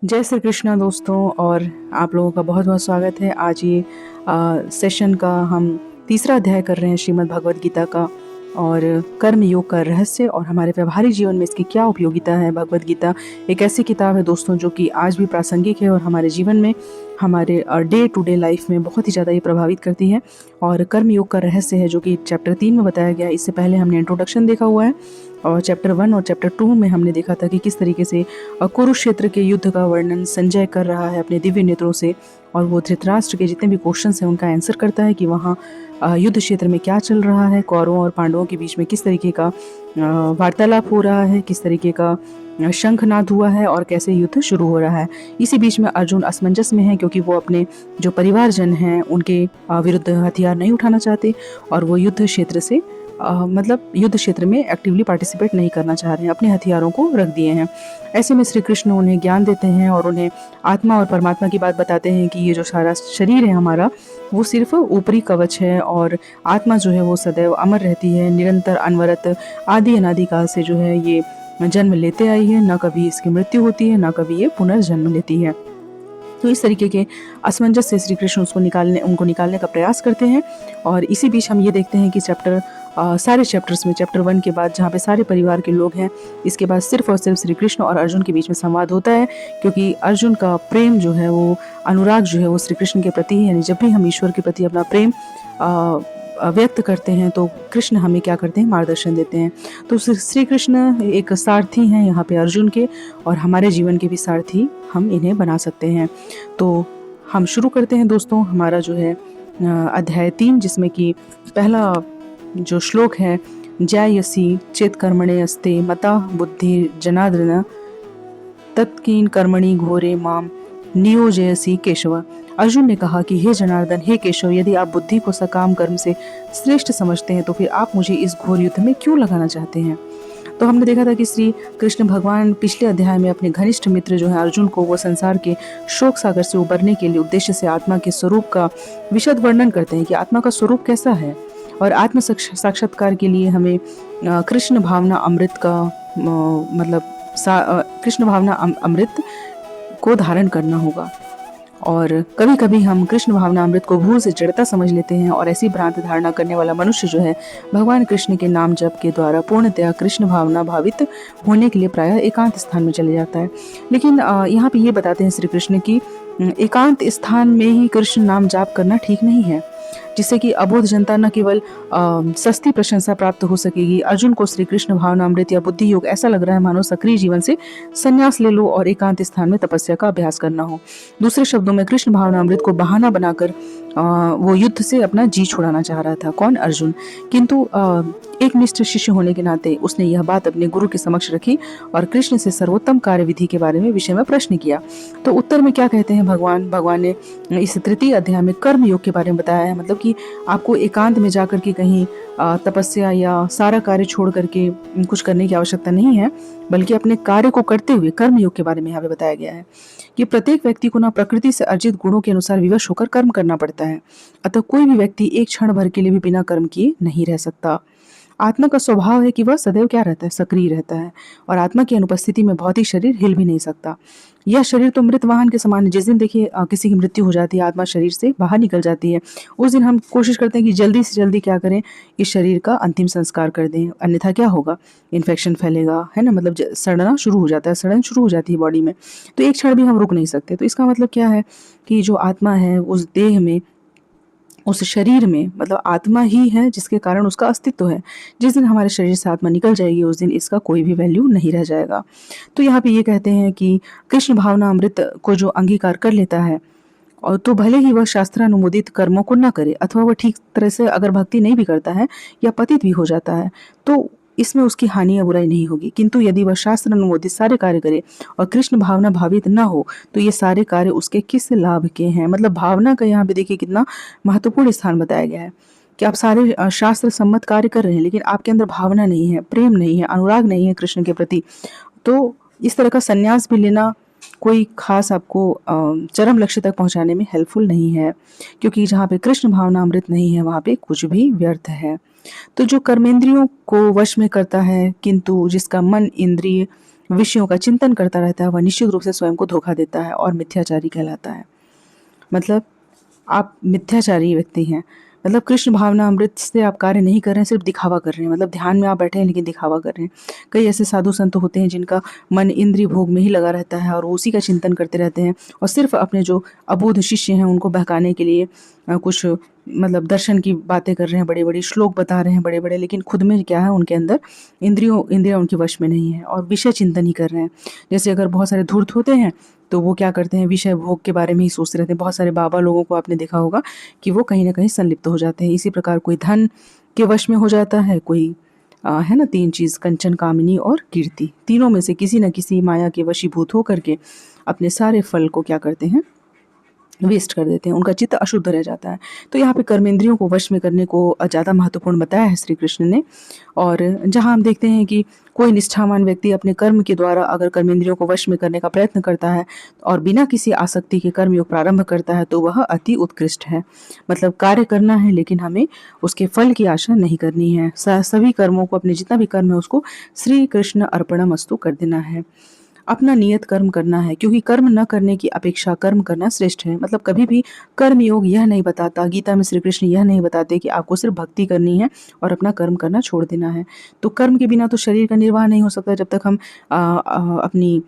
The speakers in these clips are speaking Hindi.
जय श्री कृष्णा दोस्तों। और आप लोगों का बहुत बहुत स्वागत है। आज ये सेशन का हम तीसरा अध्याय कर रहे हैं श्रीमद् भगवद गीता का, और कर्म योग का रहस्य और हमारे व्यवहारिक जीवन में इसकी क्या उपयोगिता है। भगवद गीता एक ऐसी किताब है दोस्तों जो कि आज भी प्रासंगिक है और हमारे जीवन में, हमारे डे टू डे लाइफ में बहुत ही ज़्यादा ये प्रभावित करती है। और कर्म योग का रहस्य है जो कि चैप्टर 3 में बताया गया है। इससे पहले हमने इंट्रोडक्शन देखा हुआ है, और चैप्टर 1 और चैप्टर 2 में हमने देखा था कि किस तरीके से कुरुक्षेत्र के युद्ध का वर्णन संजय कर रहा है अपने दिव्य नेत्रों से, और वो धृतराष्ट्र के जितने भी क्वेश्चन हैं उनका आंसर करता है कि वहाँ युद्ध क्षेत्र में क्या चल रहा है, कौरवों और पांडवों के बीच में किस तरीके का वार्तालाप हो रहा है, किस तरीके का शंखनाद हुआ है और कैसे युद्ध शुरू हो रहा है। इसी बीच में अर्जुन असमंजस में है क्योंकि वो अपने जो परिवारजन हैं उनके विरुद्ध हथियार नहीं उठाना चाहते, और वो युद्ध क्षेत्र से मतलब युद्ध क्षेत्र में एक्टिवली पार्टिसिपेट नहीं करना चाह रहे हैं, अपने हथियारों को रख दिए हैं। ऐसे में श्री कृष्ण उन्हें ज्ञान देते हैं और उन्हें आत्मा और परमात्मा की बात बताते हैं कि ये जो सारा शरीर है हमारा, वो सिर्फ ऊपरी कवच है, और आत्मा जो है वो सदैव अमर रहती है, निरंतर अनवरत आदि अनादि काल से जो है ये जन्म लेते आई है, न कभी इसकी मृत्यु होती है, न कभी ये पुनर्जन्म लेती है। तो इस तरीके के असमंजस से श्री कृष्ण उनको निकालने का प्रयास करते हैं। और इसी बीच हम ये देखते हैं कि सारे चैप्टर्स में चैप्टर 1 के बाद जहाँ पे सारे परिवार के लोग हैं, इसके बाद सिर्फ और सिर्फ श्री कृष्ण और अर्जुन के बीच में संवाद होता है, क्योंकि अर्जुन का प्रेम जो है वो, अनुराग जो है वो श्री कृष्ण के प्रति है। यानी जब भी हम ईश्वर के प्रति अपना प्रेम व्यक्त करते हैं तो कृष्ण हमें क्या करते हैं, मार्गदर्शन देते हैं। तो श्री कृष्ण एक सारथी हैं यहाँ पे अर्जुन के, और हमारे जीवन के भी सारथी हम इन्हें बना सकते हैं। तो हम शुरू करते हैं दोस्तों हमारा जो है अध्याय 3, जिसमें कि पहला जो श्लोक है, जयसि चेत कर्मणे अस्ते मता बुद्धि जनार्दन तत्कीन कर्मणि घोरे माम नियोजयसि केशव। अर्जुन ने कहा कि हे जनार्दन, हे केशव, यदि आप बुद्धि को सकाम कर्म से श्रेष्ठ समझते हैं तो फिर आप मुझे इस घोर युद्ध में क्यों लगाना चाहते हैं। तो हमने देखा था कि श्री कृष्ण भगवान पिछले अध्याय में अपने घनिष्ठ मित्र जो है अर्जुन को वो संसार के शोक सागर से उबरने के लिए उद्देश्य से आत्मा के स्वरूप का विशद वर्णन करते हैं कि आत्मा का स्वरूप कैसा है, और आत्म साक्षात्कार के लिए हमें कृष्ण भावना अमृत का कृष्ण भावना अमृत को धारण करना होगा। और कभी कभी हम कृष्ण भावना अमृत को भूल से जड़ता समझ लेते हैं, और ऐसी भ्रांत धारणा करने वाला मनुष्य जो है भगवान कृष्ण के नाम जप के द्वारा पूर्णतया कृष्ण भावना भावित होने के लिए प्रायः एकांत स्थान में चले जाता है। लेकिन यहाँ पे ये बताते हैं श्री कृष्ण की एकांत स्थान में ही कृष्ण नाम जाप करना ठीक नहीं है, जिससे कि अबोध जनता न केवल सस्ती प्रशंसा प्राप्त हो सकेगी। अर्जुन को श्री कृष्ण भावना अमृत या बुद्धि योग ऐसा लग रहा है मानो सक्रिय जीवन से संन्यास ले लो और एकांत स्थान में तपस्या का अभ्यास करना हो। दूसरे शब्दों में कृष्ण भावना अमृत को बहाना बनाकर वो युद्ध से अपना जी छुड़ाना चाह रहा था। कौन? अर्जुन। किंतु एक निष्ठ शिष्य होने के नाते उसने यह बात अपने गुरु के समक्ष रखी और कृष्ण से सर्वोत्तम कार्य विधि के बारे में विषय में प्रश्न किया। तो उत्तर में क्या कहते हैं भगवान ने इस तृतीय अध्याय में कर्म योग के बारे में बताया है। मतलब कि आपको एकांत में जाकर के कहीं तपस्या या सारा कार्य छोड़ करके कुछ करने की आवश्यकता नहीं है, बल्कि अपने कार्य को करते हुए कर्म योग के बारे में यहाँ पे बताया गया है कि प्रत्येक व्यक्ति को ना प्रकृति से अर्जित गुणों के अनुसार विवश होकर कर्म करना पड़ता है। अतः कोई भी व्यक्ति एक क्षण भर के लिए भी बिना कर्म किए नहीं रह सकता। आत्मा का स्वभाव है कि वह सदैव क्या रहता है, सक्रिय रहता है, और आत्मा की अनुपस्थिति में भौतिक शरीर हिल भी नहीं सकता। यह शरीर तो मृत वाहन के समान है। जिस दिन देखिए किसी की मृत्यु हो जाती है, आत्मा शरीर से बाहर निकल जाती है, उस दिन हम कोशिश करते हैं कि जल्दी से जल्दी क्या करें, इस शरीर का अंतिम संस्कार कर दें, अन्यथा क्या होगा, इन्फेक्शन फैलेगा, है ना। मतलब सड़ना शुरू हो जाता है, सड़न शुरू हो जाती है बॉडी में। तो एक क्षण भी हम रुक नहीं सकते। तो इसका मतलब क्या है कि जो आत्मा है उस देह में, उस शरीर में, मतलब आत्मा ही है जिसके कारण उसका अस्तित्व है। जिस दिन हमारे शरीर से आत्मा निकल जाएगी उस दिन इसका कोई भी वैल्यू नहीं रह जाएगा। तो यहाँ पे ये कहते हैं कि कृष्ण भावना अमृत को जो अंगीकार कर लेता है, और तो भले ही वह शास्त्रानुमोदित कर्मों को न करे, अथवा वह ठीक तरह से अगर भक्ति नहीं भी करता है या पतित भी हो जाता है, तो इसमें उसकी हानि या बुराई नहीं होगी। किंतु यदि वह शास्त्र अनुमोदित सारे कार्य करे और कृष्ण भावना भावित न हो, तो ये सारे कार्य उसके किस लाभ के हैं। मतलब भावना का यहाँ पे देखिए कितना महत्वपूर्ण स्थान बताया गया है कि आप सारे शास्त्र सम्मत कार्य कर रहे हैं, लेकिन आपके अंदर भावना नहीं है, प्रेम नहीं है, अनुराग नहीं है कृष्ण के प्रति, तो इस तरह का संन्यास भी लेना कोई खास आपको चरम लक्ष्य तक पहुंचाने में हेल्पफुल नहीं है, क्योंकि जहाँ पे कृष्ण भावना अमृत नहीं है वहाँ पे कुछ भी व्यर्थ है। तो जो कर्मेंद्रियों को वश में करता है, किंतु जिसका मन इंद्रिय विषयों का चिंतन करता रहता है वह निश्चित रूप से स्वयं को धोखा देता है और मिथ्याचारी कहलाता है। मतलब आप मिथ्याचारी व्यक्ति हैं। मतलब कृष्ण भावना अमृत से आप कार्य नहीं कर रहे हैं, सिर्फ दिखावा कर रहे हैं। मतलब ध्यान में आप बैठे हैं लेकिन दिखावा कर रहे हैं। कई ऐसे साधु संत होते हैं जिनका मन इंद्रिय भोग में ही लगा रहता है और वो उसी का चिंतन करते रहते हैं और सिर्फ अपने जो अबोध शिष्य हैं उनको बहकाने के लिए कुछ मतलब दर्शन की बातें कर रहे हैं, बड़े बड़े श्लोक बता रहे हैं बड़े बड़े, लेकिन खुद में क्या है उनके अंदर इंद्रियां उनके वश में नहीं है और विषय चिंतन ही कर रहे हैं। जैसे अगर बहुत सारे धूर्त होते हैं तो वो क्या करते हैं, विषय भोग के बारे में ही सोचते रहते हैं। बहुत सारे बाबा लोगों को आपने देखा होगा कि वो कहीं ना कहीं संलिप्त हो जाते हैं। इसी प्रकार कोई धन के वश में हो जाता है, कोई है ना, 3 चीज़ कंचन, कामिनी और कीर्ति, तीनों में से किसी न किसी माया के वशीभूत होकर के अपने सारे फल को क्या करते हैं, वेस्ट कर देते हैं। उनका चित्त अशुद्ध रह जाता है। तो यहाँ पे कर्मेंद्रियों को वश में करने को ज़्यादा महत्वपूर्ण बताया है श्री कृष्ण ने। और जहाँ हम देखते हैं कि कोई निष्ठावान व्यक्ति अपने कर्म के द्वारा अगर कर्मेंद्रियों को वश में करने का प्रयत्न करता है और बिना किसी आसक्ति के कर्मयोग प्रारंभ करता है तो वह अति उत्कृष्ट है। मतलब कार्य करना है लेकिन हमें उसके फल की आशा नहीं करनी है। सभी कर्मों को, अपने जितना भी कर्म है उसको श्री कृष्ण अर्पणमस्तु कर देना है। अपना नियत कर्म करना है, क्योंकि कर्म न करने की अपेक्षा कर्म करना श्रेष्ठ है। मतलब कभी भी कर्म योग यह नहीं बताता, गीता में श्री कृष्ण यह नहीं बताते कि आपको सिर्फ भक्ति करनी है और अपना कर्म करना छोड़ देना है। तो कर्म के बिना तो शरीर का निर्वाह नहीं हो सकता। जब तक हम अपनी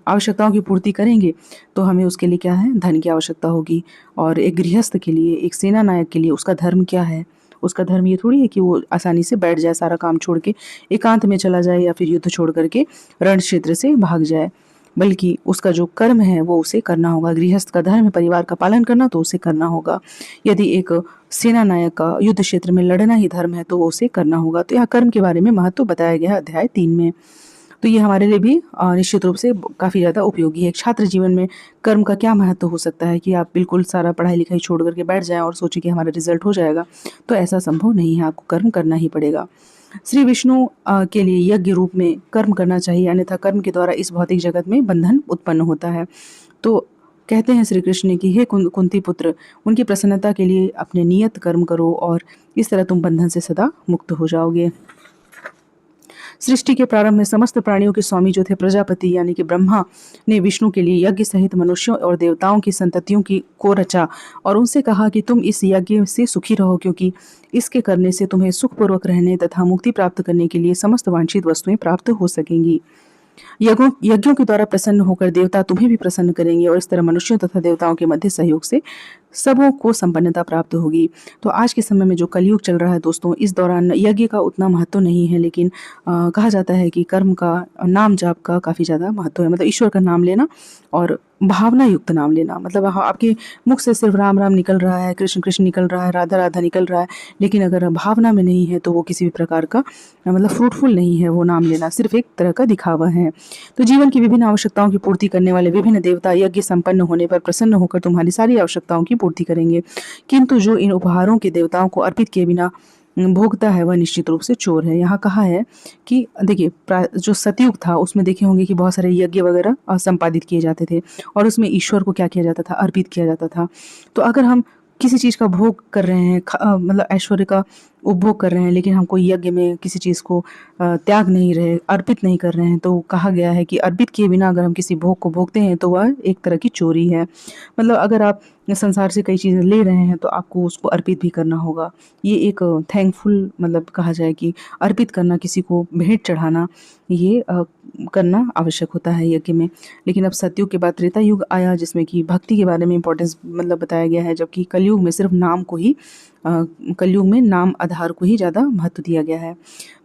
आवश्यकताओं की पूर्ति करेंगे तो हमें उसके लिए क्या है, धन की आवश्यकता होगी। और एक गृहस्थ के लिए, एक सेना नायक के लिए उसका धर्म क्या है? उसका धर्म ये थोड़ी है कि वो आसानी से बैठ जाए, सारा काम छोड़ के एकांत में चला जाए या फिर युद्ध छोड़ करके रण क्षेत्र से भाग जाए, बल्कि उसका जो कर्म है वो उसे करना होगा। गृहस्थ का धर्म है परिवार का पालन करना, तो उसे करना होगा। यदि एक सेना नायक का युद्ध क्षेत्र में लड़ना ही धर्म है तो वो उसे करना होगा। तो यहाँ कर्म के बारे में महत्व बताया गया है अध्याय 3 में। तो ये हमारे लिए भी निश्चित रूप से काफ़ी ज़्यादा उपयोगी है। एक छात्र जीवन में कर्म का क्या महत्व हो सकता है कि आप बिल्कुल सारा पढ़ाई लिखाई छोड़ करके बैठ जाएं और सोचें कि हमारा रिजल्ट हो जाएगा, तो ऐसा संभव नहीं है। आपको कर्म करना ही पड़ेगा। श्री विष्णु के लिए यज्ञ रूप में कर्म करना चाहिए, अन्यथा कर्म के द्वारा इस भौतिक जगत में बंधन उत्पन्न होता है। तो कहते हैं श्री कृष्ण ने कि हे कुंती पुत्र, उनकी प्रसन्नता के लिए अपने नियत कर्म करो और इस तरह तुम बंधन से सदा मुक्त हो जाओगे। सृष्टि के प्रारंभ में समस्त प्राणियों के स्वामी जो थे प्रजापति यानी कि ब्रह्मा ने विष्णु के लिए यज्ञ सहित मनुष्यों और देवताओं की संततियों की को रचा और उनसे कहा कि तुम इस यज्ञ से सुखी रहो, क्योंकि इसके करने से तुम्हें सुखपूर्वक रहने तथा मुक्ति प्राप्त करने के लिए समस्त वांछित वस्तुएं प्राप्त हो सकेंगी। यज्ञों के द्वारा प्रसन्न होकर देवता तुम्हें भी प्रसन्न करेंगे और इस तरह मनुष्यों तथा देवताओं के मध्य सहयोग से सबों को संपन्नता प्राप्त होगी। तो आज के समय में जो कलयुग चल रहा है दोस्तों, इस दौरान यज्ञ का उतना महत्व नहीं है, लेकिन कहा जाता है कि कर्म का, नाम जाप का काफ़ी ज़्यादा महत्व है। मतलब ईश्वर का नाम लेना और भावना युक्त नाम लेना। मतलब आपके मुख से सिर्फ राम राम निकल रहा है, कृष्ण कृष्ण निकल रहा है, राधा राधा निकल रहा है, लेकिन अगर भावना में नहीं है तो वो किसी भी प्रकार का मतलब फ्रूटफुल नहीं है। वो नाम लेना सिर्फ एक तरह का दिखावा है। तो जीवन की विभिन्न आवश्यकताओं की पूर्ति करने वाले विभिन्न देवता यज्ञ संपन्न होने पर प्रसन्न होकर तुम्हारी सारी आवश्यकताओं की पूर्ति करेंगे, किंतु जो इन उपहारों के देवताओं को अर्पित किए बिना भोगता है वह निश्चित रूप से चोर है। यहाँ कहा है कि देखिए, जो सतयुग था उसमें देखे होंगे कि बहुत सारे यज्ञ वगैरह संपादित किए जाते थे और उसमें ईश्वर को क्या किया जाता था, अर्पित किया जाता था। तो अगर हम किसी चीज़ का भोग कर रहे हैं, मतलब ऐश्वर्य का उपभोग कर रहे हैं, लेकिन हम कोई यज्ञ में किसी चीज़ को त्याग नहीं रहे, अर्पित नहीं कर रहे हैं, तो कहा गया है कि अर्पित किए बिना अगर हम किसी भोग को भोगते हैं तो वह एक तरह की चोरी है। मतलब अगर आप संसार से कई चीज़ें ले रहे हैं तो आपको उसको अर्पित भी करना होगा। ये एक थैंकफुल, मतलब कहा जाए कि अर्पित करना, किसी को भेंट चढ़ाना, ये करना आवश्यक होता है यज्ञ में। लेकिन अब सतयुग के बाद त्रेता युग आया जिसमें कि भक्ति के बारे में इंपॉर्टेंस मतलब बताया गया है, जबकि कलयुग में सिर्फ नाम को ही कलयुग में नाम आधार को ही ज़्यादा महत्व दिया गया है।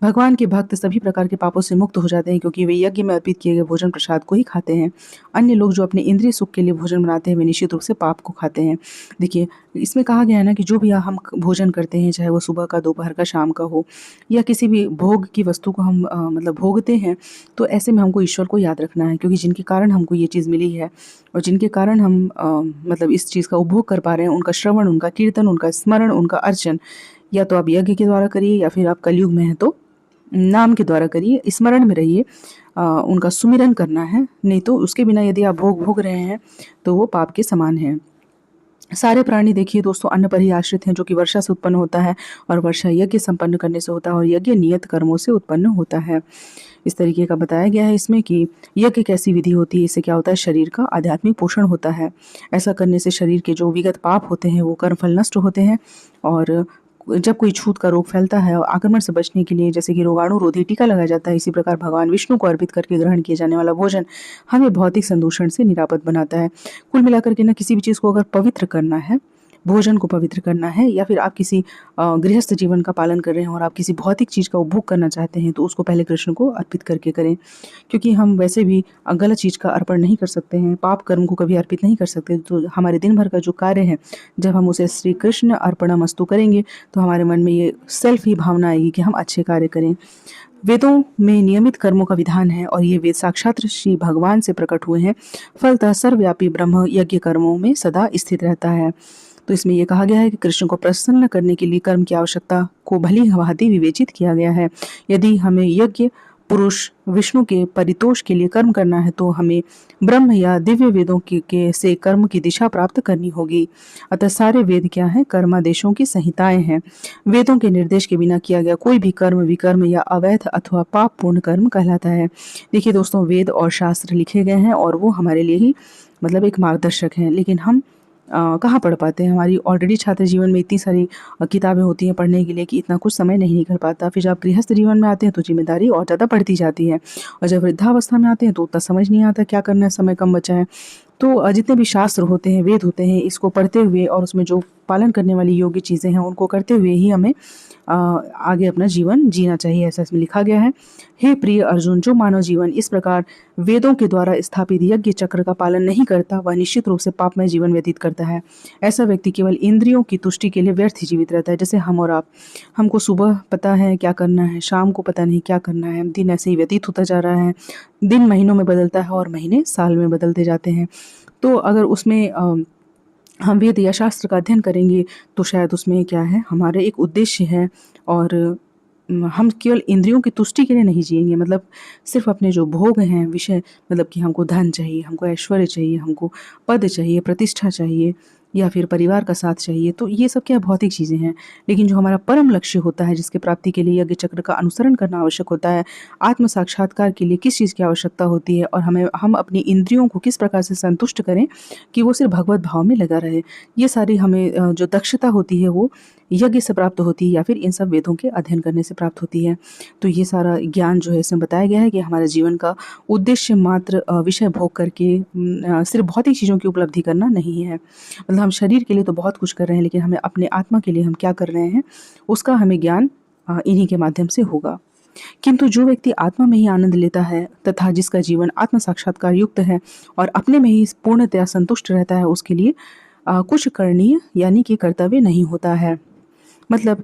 भगवान के भक्त सभी प्रकार के पापों से मुक्त हो जाते हैं, क्योंकि वे यज्ञ में अर्पित किए गए भोजन प्रसाद को ही खाते हैं। अन्य लोग जो अपने इंद्रिय सुख के लिए भोजन बनाते हैं वे निश्चित रूप से पाप को खाते हैं। देखिए, इसमें कहा गया है ना कि जो भी हम भोजन करते हैं, चाहे वो सुबह का, दोपहर का, शाम का हो, या किसी भी भोग की वस्तु को हम मतलब भोगते हैं, तो ऐसे में हमको ईश्वर को याद रखना है, क्योंकि जिनके कारण हमको ये चीज़ मिली है और जिनके कारण हम मतलब इस चीज़ का उपभोग कर पा रहे हैं, उनका श्रवण, उनका कीर्तन, उनका स्मरण, उनका अर्चन या तो आप यज्ञ के द्वारा करिए या फिर आप कलयुग में हैं तो नाम के द्वारा करिए, स्मरण में रहिए, उनका सुमिरन करना है। नहीं तो उसके बिना यदि आप भोग रहे हैं तो वो पाप के समान है। सारे प्राणी देखिए दोस्तों अन्न पर ही आश्रित हैं, जो कि वर्षा से उत्पन्न होता है, और वर्षा यज्ञ संपन्न करने से होता है, और यज्ञ नियत कर्मों से उत्पन्न होता है। इस तरीके का बताया गया है इसमें कि यज्ञ एक ऐसी विधि होती है, इससे क्या होता है, शरीर का आध्यात्मिक पोषण होता है। ऐसा करने से शरीर के जो विगत पाप होते हैं वो कर्मफल नष्ट होते हैं। और जब कोई छूत का रोग फैलता है और आक्रमण से बचने के लिए जैसे कि रोगाणु रोधी टीका लगाया जाता है, इसी प्रकार भगवान विष्णु को अर्पित करके ग्रहण किया जाने वाला भोजन हमें भौतिक संदूषण से निरापद बनाता है। कुल मिलाकर के ना, किसी भी चीज़ को अगर पवित्र करना है, भोजन को पवित्र करना है, या फिर आप किसी गृहस्थ जीवन का पालन कर रहे हैं और आप किसी भौतिक चीज़ का उपभोग करना चाहते हैं, तो उसको पहले कृष्ण को अर्पित करके करें। क्योंकि हम वैसे भी गलत चीज़ का अर्पण नहीं कर सकते हैं, पाप कर्म को कभी अर्पित नहीं कर सकते। तो हमारे दिन भर का जो कार्य है, जब हम उसे श्री कृष्ण अर्पणमस्तु करेंगे, तो हमारे मन में ये सेल्फ ही भावना आएगी कि हम अच्छे कार्य करें। वेदों में नियमित कर्मों का विधान है, और ये वेद साक्षात श्री भगवान से प्रकट हुए हैं। फलतः सर्वव्यापी ब्रह्म यज्ञ कर्मों में सदा स्थित रहता है। तो इसमें यह कहा गया है कि कृष्ण को प्रसन्न करने के लिए कर्म की आवश्यकता को भली भांति विवेचित किया गया है। यदि हमें यज्ञ पुरुष विष्णु के परितोष के लिए कर्म करना है, तो हमें ब्रह्म या दिव्य वेदों के से कर्म की दिशा प्राप्त करनी होगी। अतः सारे वेद क्या हैं, कर्मादेशों की संहिताएं हैं। वेदों के निर्देश के बिना किया गया कोई भी कर्म विकर्म या अवैध अथवा पापपूर्ण कर्म कहलाता है। देखिए दोस्तों, वेद और शास्त्र लिखे गए हैं और वो हमारे लिए ही मतलब एक मार्गदर्शक हैं, लेकिन हम कहाँ पढ़ पाते हैं। हमारी ऑलरेडी छात्र जीवन में इतनी सारी किताबें होती हैं पढ़ने के लिए कि इतना कुछ समय नहीं निकल पाता। फिर जब गृहस्थ जीवन में आते हैं तो जिम्मेदारी और ज़्यादा बढ़ती जाती है, और जब वृद्धावस्था में आते हैं तो उतना समझ नहीं आता क्या करना है, समय कम बचा है। तो जितने भी शास्त्र होते हैं, वेद होते हैं, इसको पढ़ते हुए और उसमें जो पालन करने वाली योग्य चीज़ें हैं उनको करते हुए ही हमें आगे अपना जीवन जीना चाहिए, ऐसा इसमें लिखा गया है। हे प्रिय अर्जुन, जो मानव जीवन इस प्रकार वेदों के द्वारा स्थापित यज्ञ चक्र का पालन नहीं करता, वह निश्चित रूप से पापमय जीवन व्यतीत करता है। ऐसा व्यक्ति केवल इंद्रियों की तुष्टि के लिए व्यर्थ ही जीवित रहता है। जैसे हम और आप, हमको सुबह पता है क्या करना है, शाम को पता नहीं क्या करना है, दिन ऐसे ही व्यतीत होता जा रहा है। दिन महीनों में बदलता है और महीने साल में बदलते जाते हैं। तो अगर उसमें हम वेद या शास्त्र का अध्ययन करेंगे, तो शायद उसमें क्या है, हमारे एक उद्देश्य है, और हम केवल इंद्रियों की तुष्टि के लिए नहीं जिएंगे। मतलब सिर्फ अपने जो भोग हैं, विषय, मतलब कि हमको धन चाहिए, हमको ऐश्वर्य चाहिए, हमको पद चाहिए, प्रतिष्ठा चाहिए, या फिर परिवार का साथ चाहिए, तो ये सब क्या भौतिक चीज़ें हैं। लेकिन जो हमारा परम लक्ष्य होता है, जिसके प्राप्ति के लिए यज्ञ चक्र का अनुसरण करना आवश्यक होता है, आत्म साक्षात्कार के लिए किस चीज़ की आवश्यकता होती है, और हम अपनी इंद्रियों को किस प्रकार से संतुष्ट करें कि वो सिर्फ भगवत भाव में लगा रहे, ये सारी हमें जो दक्षता होती है वो यज्ञ से प्राप्त होती है, या फिर इन सब वेदों के अध्ययन करने से प्राप्त होती है। तो ये सारा ज्ञान जो है इसमें बताया गया है कि हमारे जीवन का उद्देश्य मात्र विषय भोग करके सिर्फ भौतिक चीज़ों की उपलब्धि करना नहीं है। मतलब हम शरीर के लिए तो बहुत कुछ कर रहे हैं, लेकिन हमें अपने आत्मा के लिए हम क्या कर रहे हैं, उसका हमें ज्ञान इन्हीं के माध्यम से होगा। किंतु जो व्यक्ति आत्मा में ही आनंद लेता है तथा जिसका जीवन आत्म साक्षात्कार युक्त है और अपने में ही पूर्णतया संतुष्ट रहता है, उसके लिए कुछ करणीय यानी कि कर्तव्य नहीं होता है। मतलब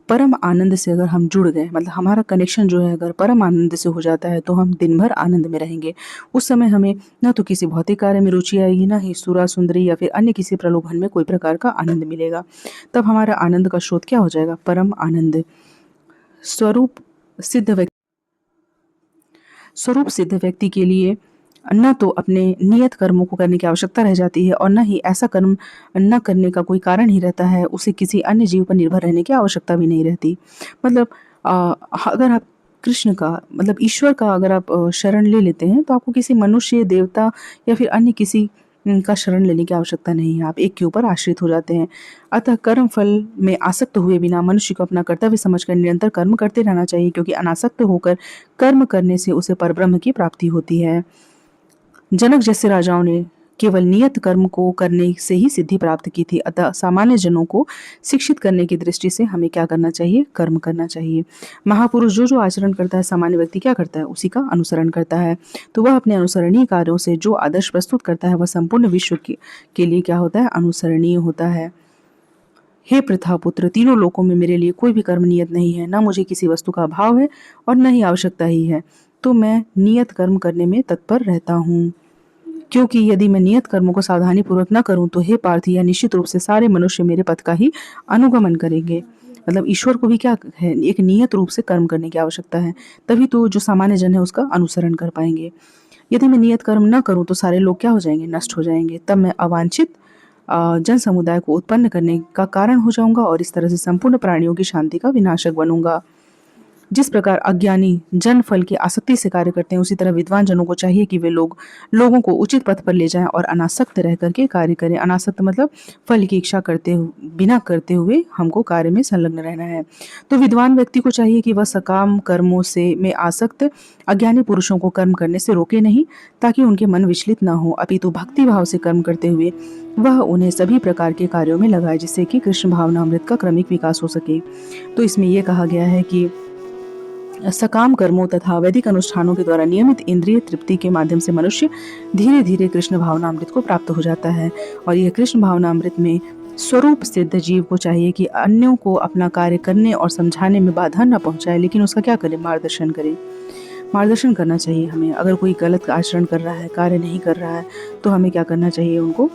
परम आनंद से अगर हम जुड़ गए, मतलब हमारा कनेक्शन जो है अगर परम आनंद से हो जाता है, तो हम दिन भर आनंद में रहेंगे। उस समय हमें न तो किसी भौतिक कार्य में रुचि आएगी, ना ही सुरा सुंदरी या फिर अन्य किसी प्रलोभन में कोई प्रकार का आनंद मिलेगा। तब हमारा आनंद का स्रोत क्या हो जाएगा, परम आनंद। स्वरूप स्वरूप सिद्ध व्यक्ति के लिए न तो अपने नियत कर्मों को करने की आवश्यकता रह जाती है, और न ही ऐसा कर्म न करने का कोई कारण ही रहता है। उसे किसी अन्य जीव पर निर्भर रहने की आवश्यकता भी नहीं रहती। मतलब अगर आप कृष्ण का, मतलब ईश्वर का अगर आप शरण ले लेते हैं, तो आपको किसी मनुष्य, देवता या फिर अन्य किसी का शरण लेने की आवश्यकता नहीं है। आप एक के ऊपर आश्रित हो जाते हैं। अतः कर्म फल में आसक्त हुए बिना मनुष्य को अपना कर्तव्य समझकर निरंतर कर्म करते रहना चाहिए, क्योंकि अनासक्त होकर कर्म करने से उसे परब्रह्म की प्राप्ति होती है। जनक जैसे राजाओं ने केवल नियत कर्म को करने से ही सिद्धि प्राप्त की थी। अतः सामान्य जनों को शिक्षित करने की दृष्टि से हमें क्या करना चाहिए, कर्म करना चाहिए। महापुरुष जो जो आचरण करता है, सामान्य व्यक्ति क्या करता है, उसी का अनुसरण करता है। तो वह अपने अनुसरणीय कार्यों से जो आदर्श प्रस्तुत करता है, वह संपूर्ण विश्व के लिए क्या होता है, अनुसरणीय होता है। हे पृथा पुत्र, तीनों लोकों में मेरे लिए कोई भी कर्म नियत नहीं है, न मुझे किसी वस्तु का अभाव है और न ही आवश्यकता ही है, तो मैं नियत कर्म करने में तत्पर रहता हूँ। क्योंकि यदि मैं नियत कर्मों को सावधानी पूर्वक न करूं, तो हे पार्थ, यह निश्चित रूप से सारे मनुष्य मेरे पथ का ही अनुगमन करेंगे। मतलब ईश्वर को भी क्या है, एक नियत रूप से कर्म करने की आवश्यकता है, तभी तो जो सामान्य जन है उसका अनुसरण कर पाएंगे। यदि मैं नियत कर्म न करूं, तो सारे लोग क्या हो जाएंगे, नष्ट हो जाएंगे। तब मैं अवांछित जन समुदाय को उत्पन्न करने का कारण हो जाऊंगा और इस तरह से संपूर्ण प्राणियों की शांति का विनाशक बनूंगा। जिस प्रकार अज्ञानी जन फल की आसक्ति से कार्य करते हैं, उसी तरह विद्वान जनों को चाहिए कि वे लोगों को उचित पथ पर ले जाएं और अनासक्त रह करके कार्य करें। अनासक्त मतलब फल की इच्छा बिना करते हुए हमको कार्य में संलग्न रहना है। तो विद्वान व्यक्ति को चाहिए कि वह सकाम कर्मों से में आसक्त अज्ञानी पुरुषों को कर्म करने से रोके नहीं, ताकि उनके मन विचलित न हो, अपितु भक्ति भाव से कर्म करते हुए वह उन्हें सभी प्रकार के कार्यों में लगाए, जिससे कि कृष्ण भावनामृत का क्रमिक विकास हो सके। तो इसमें यह कहा गया है कि सकाम कर्मों तथा वैदिक अनुष्ठानों के द्वारा नियमित इंद्रिय तृप्ति के माध्यम से मनुष्य धीरे धीरे कृष्ण भावनामृत को प्राप्त हो जाता है। और यह कृष्ण भावनामृत में स्वरूप सिद्ध जीव को चाहिए कि अन्यों को अपना कार्य करने और समझाने में बाधा न पहुंचाए, लेकिन उसका क्या करे, मार्गदर्शन करे। मार्गदर्शन करना चाहिए हमें। अगर कोई गलत आचरण कर रहा है, कार्य नहीं कर रहा है, तो हमें क्या करना चाहिए, उनको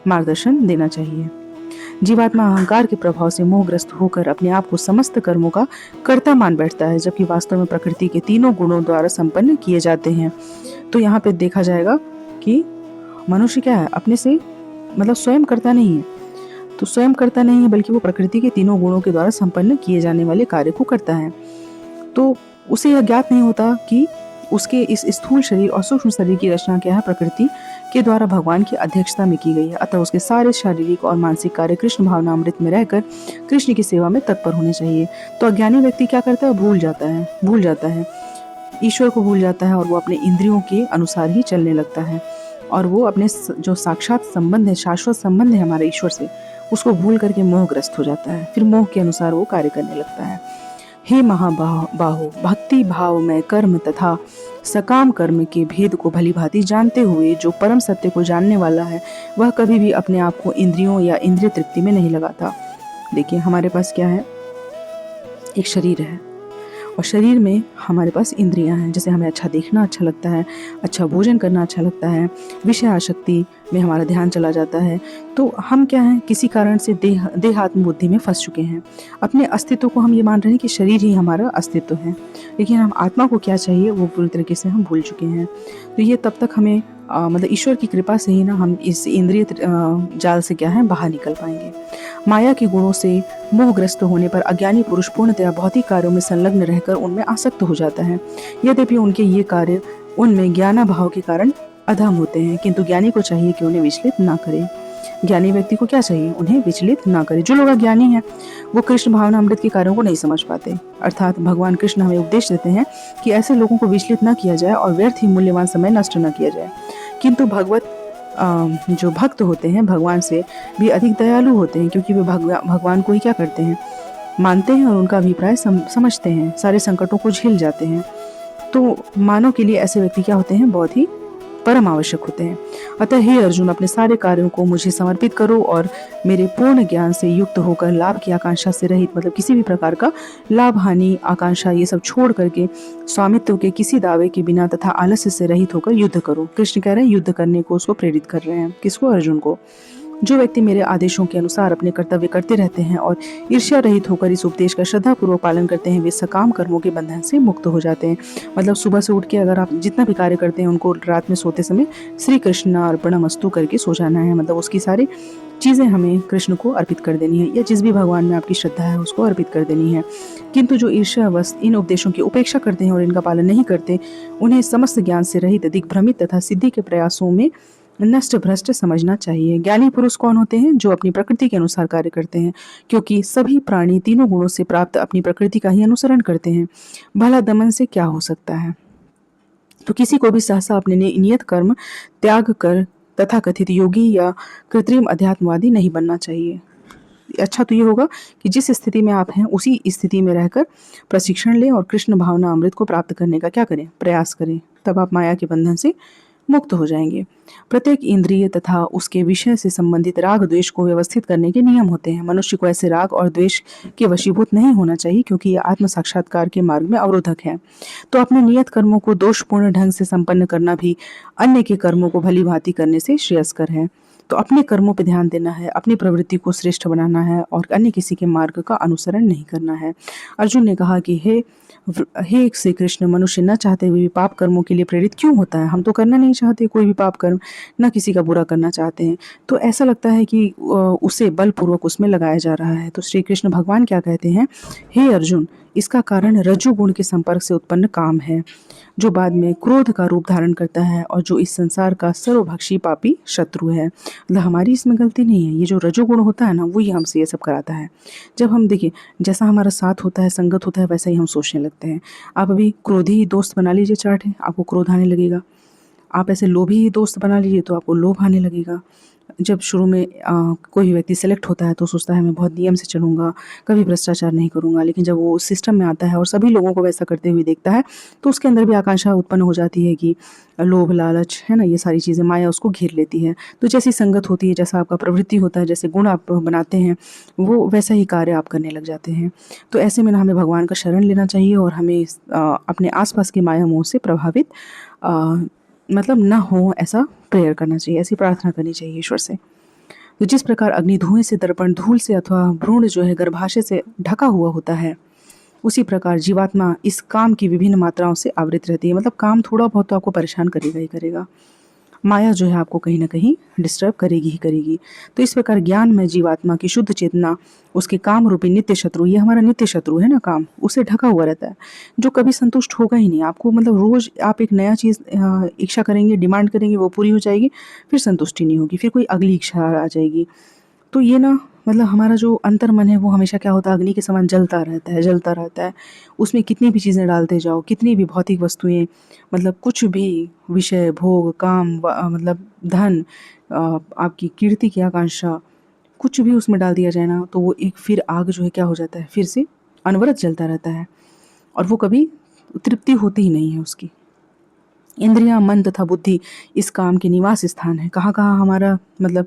मार्गदर्शन देना चाहिए। जीवात्मा अहंकार के प्रभाव से मोहग्रस्त होकर अपने आप को समस्त कर्मों का कर्ता मान बैठता है, जबकि वास्तव में प्रकृति के तीनों गुणों द्वारा संपन्न किए जाते हैं। तो यहाँ पे देखा जाएगा कि मनुष्य क्या है, अपने से मतलब स्वयं करता नहीं है, तो स्वयं करता नहीं है, बल्कि वो प्रकृति के तीनों गुणों के द्वारा संपन्न किए जाने वाले कार्य को करता है। तो उसे यह ज्ञात नहीं होता कि उसके इस स्थूल शरीर और सूक्ष्म शरीर की रचना क्या है, प्रकृति के द्वारा भगवान की अध्यक्षता में की गई है। अतः उसके सारे शारीरिक और मानसिक कार्य कृष्ण भावनामृत में रहकर कृष्ण की सेवा में तत्पर होने चाहिए। तो अज्ञानी व्यक्ति क्या करता है, भूल जाता है, ईश्वर को भूल जाता है और वो अपने इंद्रियों के अनुसार ही चलने लगता है, और वो अपने जो साक्षात संबंध है, शाश्वत संबंध है हमारे ईश्वर से, उसको भूल करके मोहग्रस्त हो जाता है। फिर मोह के अनुसार वो कार्य करने लगता है। हे महाबाहो, भक्ति भाव में कर्म तथा सकाम कर्म के भेद को भली भांति जानते हुए जो परम सत्य को जानने वाला है, वह कभी भी अपने आप को इंद्रियों या इंद्रिय तृप्ति में नहीं लगाता। देखिए, हमारे पास क्या है, एक शरीर है, और शरीर में हमारे पास इंद्रियां हैं। जैसे हमें अच्छा देखना अच्छा लगता है, अच्छा भोजन करना अच्छा लगता है, विषय आसक्ति में हमारा ध्यान चला जाता है। तो हम क्या हैं, किसी कारण से देहात्म बुद्धि में फंस चुके हैं। अपने अस्तित्व को हम ये मान रहे हैं कि शरीर ही हमारा अस्तित्व है, लेकिन हम आत्मा को क्या चाहिए वो पूरी तरीके से हम भूल चुके हैं। तो ये तब तक हमें मतलब ईश्वर की कृपा से ही ना हम इस इंद्रिय जाल से क्या है बाहर निकल पाएंगे। माया के गुणों से मोहग्रस्त होने पर अज्ञानी पुरुष पूर्णतया भौतिक कार्यों में संलग्न रहकर उनमें आसक्त हो जाता है। यद्यपि उनके ये कार्य उनमें ज्ञानाभाव के कारण अधम होते हैं, किंतु ज्ञानी को चाहिए कि उन्हें विचलित ना करे। ज्ञानी व्यक्ति को क्या चाहिए, उन्हें विचलित ना करे। जो लोग अज्ञानी हैं वो कृष्ण भावना अमृत के कार्यों को नहीं समझ पाते। अर्थात भगवान कृष्ण हमें उपदेश देते हैं कि ऐसे लोगों को विचलित न किया जाए और व्यर्थ ही मूल्यवान समय नष्ट न किया जाए। किंतु जो भक्त होते हैं भगवान से भी अधिक दयालु होते हैं, क्योंकि वे भगवान को ही क्या करते हैं, मानते हैं और उनका अभिप्राय समझते हैं, सारे संकटों को झेल जाते हैं। तो मानव के लिए ऐसे व्यक्ति क्या होते हैं, बहुत ही परम आवश्यक होते हैं। अतः हे अर्जुन, अपने सारे कार्यों को मुझे समर्पित करो और मेरे पूर्ण ज्ञान से युक्त होकर लाभ की आकांक्षा से रहित, मतलब किसी भी प्रकार का लाभ हानि आकांक्षा ये सब छोड़ करके स्वामित्व के किसी दावे के बिना तथा आलस्य से रहित होकर युद्ध करो। कृष्ण कह रहे हैं युद्ध करने को, उसको प्रेरित कर रहे हैं। किसको, अर्जुन को। जो व्यक्ति मेरे आदेशों के अनुसार अपने कर्तव्य करते रहते हैं और ईर्ष्या रहित होकर इस उपदेश का श्रद्धापूर्वक पालन करते हैं, वे सकाम कर्मों के बंधन से मुक्त हो जाते हैं। मतलब सुबह से उठ के अगर आप जितना भी कार्य करते हैं उनको रात में सोते समय श्री कृष्ण अर्पणमस्तु करके सो जाना है। मतलब उसकी सारी चीज़ें हमें कृष्ण को अर्पित कर देनी है, या जिस भी भगवान में आपकी श्रद्धा है उसको अर्पित कर देनी है। किंतु जो ईर्ष्यावश इन उपदेशों की उपेक्षा करते हैं और इनका पालन नहीं करते, उन्हें समस्त ज्ञान से रहित दिग्भ्रमित तथा सिद्धि के प्रयासों में नष्ट भ्रष्ट समझना चाहिए। ज्ञानी पुरुष कौन होते हैं, जो अपनी प्रकृति के अनुसार कार्य करते हैं, क्योंकि सभी प्राणी तीनों गुणों से प्राप्त अपनी प्रकृति का ही अनुसरण करते हैं। भला दमन से क्या हो सकता है। तो किसी को भी सहसा अपने नियत कर्म त्याग कर तथा कथित योगी या कृत्रिम अध्यात्मवादी नहीं बनना चाहिए। अच्छा तो ये होगा कि जिस स्थिति में आप हैं उसी स्थिति में रहकर प्रशिक्षण लें और कृष्ण भावना अमृत को प्राप्त करने का क्या करें, प्रयास करें। तब आप माया के बंधन से मुक्त हो जाएंगे। प्रत्येक इंद्रिय तथा उसके विषय से संबंधित राग द्वेष को व्यवस्थित करने के नियम होते हैं। मनुष्य को ऐसे राग और द्वेष के वशीभूत नहीं होना चाहिए, क्योंकि यह आत्म साक्षात्कार के मार्ग में अवरोधक है। तो अपने नियत कर्मों को दोषपूर्ण ढंग से संपन्न करना भी अन्य के कर्मों को भली भांति करने से श्रेयस्कर है। तो अपने कर्मों पे ध्यान देना है, अपनी प्रवृत्ति को श्रेष्ठ बनाना है और अन्य किसी के मार्ग का अनुसरण नहीं करना है। अर्जुन ने कहा कि हे श्री कृष्ण, मनुष्य न चाहते हुए भी पाप कर्मों के लिए प्रेरित क्यों होता है? हम तो करना नहीं चाहते कोई भी पाप कर्म, न किसी का बुरा करना चाहते हैं, तो ऐसा लगता है कि उसे बलपूर्वक उसमें लगाया जा रहा है। तो श्री कृष्ण भगवान क्या कहते हैं, हे अर्जुन, इसका कारण रज्जुगुण के संपर्क से उत्पन्न काम है, जो बाद में क्रोध का रूप धारण करता है और जो इस संसार का सर्वभक्षी पापी शत्रु है। मतलब हमारी इसमें गलती नहीं है, ये जो रजोगुण होता है ना, वही हमसे ये सब कराता है। जब हम देखिए, जैसा हमारा साथ होता है, संगत होता है, वैसा ही हम सोचने लगते हैं। आप अभी क्रोधी दोस्त बना लीजिए, चाट है, आपको क्रोध आने लगेगा। आप ऐसे लोभी दोस्त बना लीजिए तो आपको लोभ आने लगेगा। जब शुरू में कोई व्यक्ति सेलेक्ट होता है तो सोचता है मैं बहुत नियम से चलूँगा, कभी भ्रष्टाचार नहीं करूँगा, लेकिन जब वो सिस्टम में आता है और सभी लोगों को वैसा करते हुए देखता है तो उसके अंदर भी आकांक्षा उत्पन्न हो जाती है कि लोभ, लालच, है ना, ये सारी चीज़ें, माया उसको घेर लेती है। तो जैसी संगत होती है, जैसा आपका प्रवृत्ति होता है, जैसे गुण आप बनाते हैं, वो वैसा ही कार्य आप करने लग जाते हैं। तो ऐसे में ना हमें भगवान का शरण लेना चाहिए और हमें अपने आसपास की माया मोह से प्रभावित मतलब ना हो, ऐसा प्रेयर करना चाहिए, ऐसी प्रार्थना करनी चाहिए ईश्वर से। तो जिस प्रकार अग्नि धुएं से, दर्पण धूल से अथवा भ्रूण जो है गर्भाशय से ढका हुआ होता है, उसी प्रकार जीवात्मा इस काम की विभिन्न मात्राओं से आवृत रहती है। मतलब काम थोड़ा बहुत तो आपको परेशान करेगा ही करेगा, माया जो है आपको कहीं ना कहीं डिस्टर्ब करेगी ही करेगी। तो इस प्रकार ज्ञान में जीवात्मा की शुद्ध चेतना उसके काम रूपी नित्य शत्रु, ये हमारा नित्य शत्रु है ना काम, उसे ढका हुआ रहता है, जो कभी संतुष्ट होगा ही नहीं आपको। मतलब रोज आप एक नया चीज़ इच्छा करेंगे, डिमांड करेंगे, वो पूरी हो जाएगी, फिर संतुष्टि नहीं होगी, फिर कोई अगली इच्छा आ जाएगी। तो ये ना, मतलब हमारा जो अंतर मन है वो हमेशा क्या होता है, अग्नि के समान जलता रहता है, जलता रहता है। उसमें कितनी भी चीज़ें डालते जाओ, कितनी भी भौतिक वस्तुएं, मतलब कुछ भी विषय, भोग, काम, मतलब धन, आपकी कीर्ति की आकांक्षा, कुछ भी उसमें डाल दिया जाए ना, तो वो एक फिर आग जो है क्या हो जाता है, फिर से अनवरत जलता रहता है और वो कभी तृप्ति होती ही नहीं है उसकी। इंद्रियां, मन तथा बुद्धि इस काम के निवास स्थान है। कहाँ कहाँ हमारा मतलब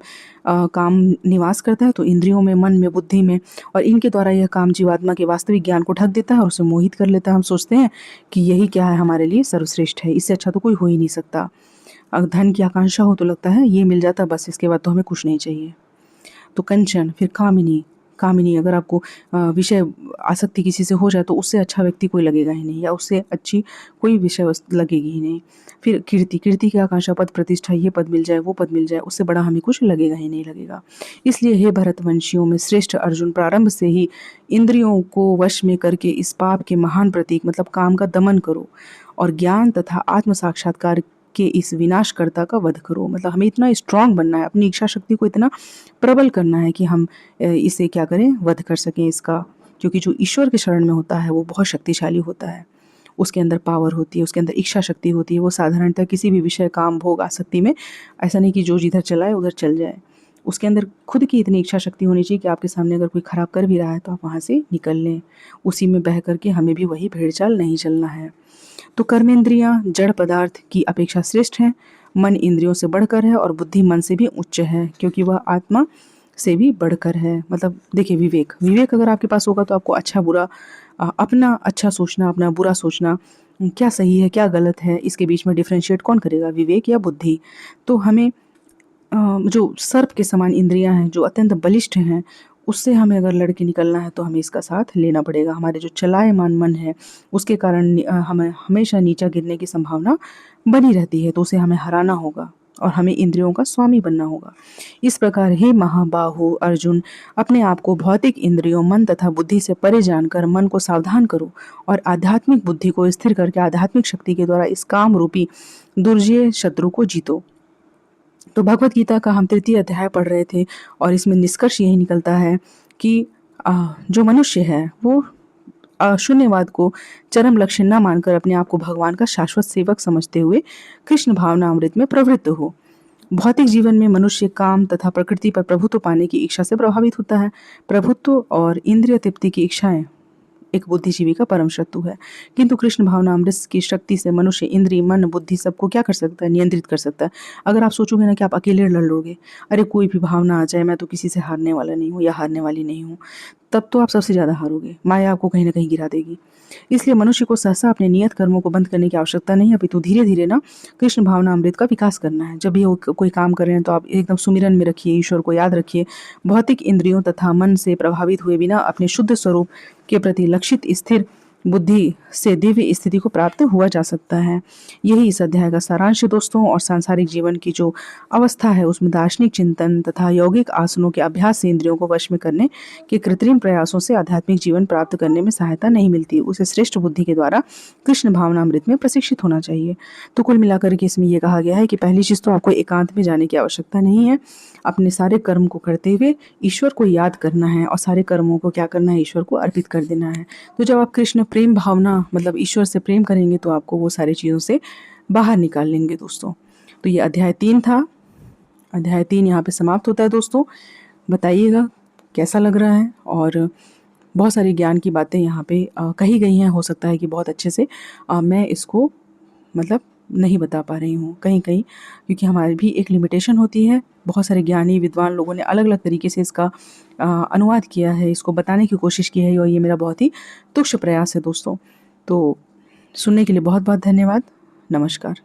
काम निवास करता है, तो इंद्रियों में, मन में, बुद्धि में, और इनके द्वारा यह काम जीवात्मा के वास्तविक ज्ञान को ढक देता है और उसे मोहित कर लेता है। हम सोचते हैं कि यही क्या है, हमारे लिए सर्वश्रेष्ठ है, इससे अच्छा तो कोई हो ही नहीं सकता। अगर धन की आकांक्षा हो तो लगता है ये मिल जाता बस, इसके बाद तो हमें कुछ नहीं चाहिए। तो कंचन, फिर कामिनी। कामिनी, अगर आपको विषय आसक्ति किसी से हो जाए तो उससे अच्छा व्यक्ति कोई लगेगा ही नहीं, या उससे अच्छी कोई विषय वस्तु लगेगी ही नहीं। फिर कीर्ति, कीर्ति की आकांक्षा, पद प्रतिष्ठा, ये पद मिल जाए, वो पद मिल जाए, उससे बड़ा हमें कुछ लगेगा ही नहीं लगेगा। इसलिए हे भरतवंशियों में श्रेष्ठ अर्जुन, प्रारंभ से ही इंद्रियों को वश में करके इस पाप के महान प्रतीक मतलब काम का दमन करो और ज्ञान तथा आत्म साक्षात्कार के इस विनाशकर्ता का वध करो। मतलब हमें इतना स्ट्रांग बनना है, अपनी इच्छा शक्ति को इतना प्रबल करना है कि हम इसे क्या करें, वध कर सकें इसका। क्योंकि जो ईश्वर के शरण में होता है वो बहुत शक्तिशाली होता है, उसके अंदर पावर होती है, उसके अंदर इच्छा शक्ति होती है। वो साधारणतः किसी भी विषय, काम, भोग, आसक्ति में ऐसा नहीं कि जो जिधर चलाए उधर चल जाए। उसके अंदर खुद की इतनी इच्छा शक्ति होनी चाहिए कि आपके सामने अगर कोई खराब कर भी रहा है तो आप वहाँ से निकल लें, उसी में बह करके हमें भी वही भेड़ चाल नहीं चलना है। तो कर्मेंद्रियां जड़ पदार्थ की अपेक्षा श्रेष्ठ हैं, मन इंद्रियों से बढ़कर है और बुद्धि मन से भी उच्च है, क्योंकि वह आत्मा से भी बढ़कर है। मतलब देखिए, विवेक, विवेक अगर आपके पास होगा तो आपको अच्छा बुरा, अपना अच्छा सोचना, अपना बुरा सोचना, क्या सही है क्या गलत है, इसके बीच में डिफ्रेंशिएट कौन करेगा, विवेक या बुद्धि। तो हमें जो सर्प के समान इंद्रियां हैं, जो अत्यंत बलिष्ठ हैं, उससे हमें अगर लड़के निकलना है तो हमें इसका साथ लेना पड़ेगा। हमारे जो चलायमान मन है उसके कारण हमें हमेशा नीचा गिरने की संभावना बनी रहती है, तो उसे हमें हराना होगा और हमें इंद्रियों का स्वामी बनना होगा। इस प्रकार हे महाबाहु अर्जुन, अपने आप को भौतिक इंद्रियों, मन तथा बुद्धि से परे जानकर मन को सावधान करो और आध्यात्मिक बुद्धि को स्थिर करके आध्यात्मिक शक्ति के द्वारा इस काम रूपी दुर्जय शत्रु को जीतो। तो भगवत गीता का हम 3य अध्याय पढ़ रहे थे और इसमें निष्कर्ष यही निकलता है कि जो मनुष्य है वो शून्यवाद को चरम लक्ष्य न मानकर अपने आप को भगवान का शाश्वत सेवक समझते हुए कृष्ण भावना अमृत में प्रवृत्त हो। भौतिक जीवन में मनुष्य काम तथा प्रकृति पर प्रभुत्व पाने की इच्छा से प्रभावित होता है। प्रभुत्व और इंद्रिय तृप्ति की इच्छाएं एक बुद्धिजीवी का परम शत्रु है, किंतु कृष्ण भावना अमृत की शक्ति से मनुष्य इंद्रिय, मन, बुद्धि सबको क्या कर सकता है, नियंत्रित कर सकता है। अगर आप सोचोगे ना कि आप अकेले लड़ लोगे, अरे कोई भी भावना आ जाए, मैं तो किसी से हारने वाला नहीं हूँ या हारने वाली नहीं हूँ, तब तो आप सबसे ज़्यादा हारोगे, माया आपको कहीं न कहीं गिरा देगी। इसलिए मनुष्य को सहसा अपने नियत कर्मों को बंद करने की आवश्यकता नहीं है, अपितु धीरे-धीरे ना कृष्ण भावनामृत का विकास करना है। जब भी वो कोई काम कर रहे हैं तो आप एकदम सुमिरन में रखिए, ईश्वर को याद रखिए। भौतिक इंद्रियों तथा मन से प्रभावित हुए बिना अपने शुद्ध स्वरूप के प्रति लक्षित स्थिर बुद्धि से दिव्य स्थिति को प्राप्त हुआ जा सकता है। यही इस अध्याय का सारांश है दोस्तों। और सांसारिक जीवन की जो अवस्था है उसमें दार्शनिक चिंतन तथा यौगिक आसनों के अभ्यास से इंद्रियों को वश में करने के कृत्रिम प्रयासों से आध्यात्मिक जीवन प्राप्त करने में सहायता नहीं मिलती। उसे श्रेष्ठ बुद्धि के द्वारा कृष्ण भावनामृत में प्रशिक्षित होना चाहिए। तो कुल मिलाकर के इसमें यह कहा गया है कि पहली चीज़ तो आपको एकांत में जाने की आवश्यकता नहीं है। अपने सारे कर्म को करते हुए ईश्वर को याद करना है और सारे कर्मों को क्या करना है, ईश्वर को अर्पित कर देना है। तो जब आप कृष्ण प्रेम भावना मतलब ईश्वर से प्रेम करेंगे तो आपको वो सारी चीज़ों से बाहर निकाल लेंगे दोस्तों। तो ये अध्याय 3 था। अध्याय 3 यहाँ पे समाप्त होता है दोस्तों। बताइएगा कैसा लग रहा है। और बहुत सारी ज्ञान की बातें यहाँ पे कही गई हैं। हो सकता है कि बहुत अच्छे से मैं इसको मतलब नहीं बता पा रही हूँ कहीं-कहीं, क्योंकि हमारी भी एक लिमिटेशन होती है। बहुत सारे ज्ञानी विद्वान लोगों ने अलग-अलग तरीके से इसका अनुवाद किया है, इसको बताने की कोशिश की है और ये मेरा बहुत ही तुच्छ प्रयास है दोस्तों। तो सुनने के लिए बहुत-बहुत धन्यवाद। नमस्कार।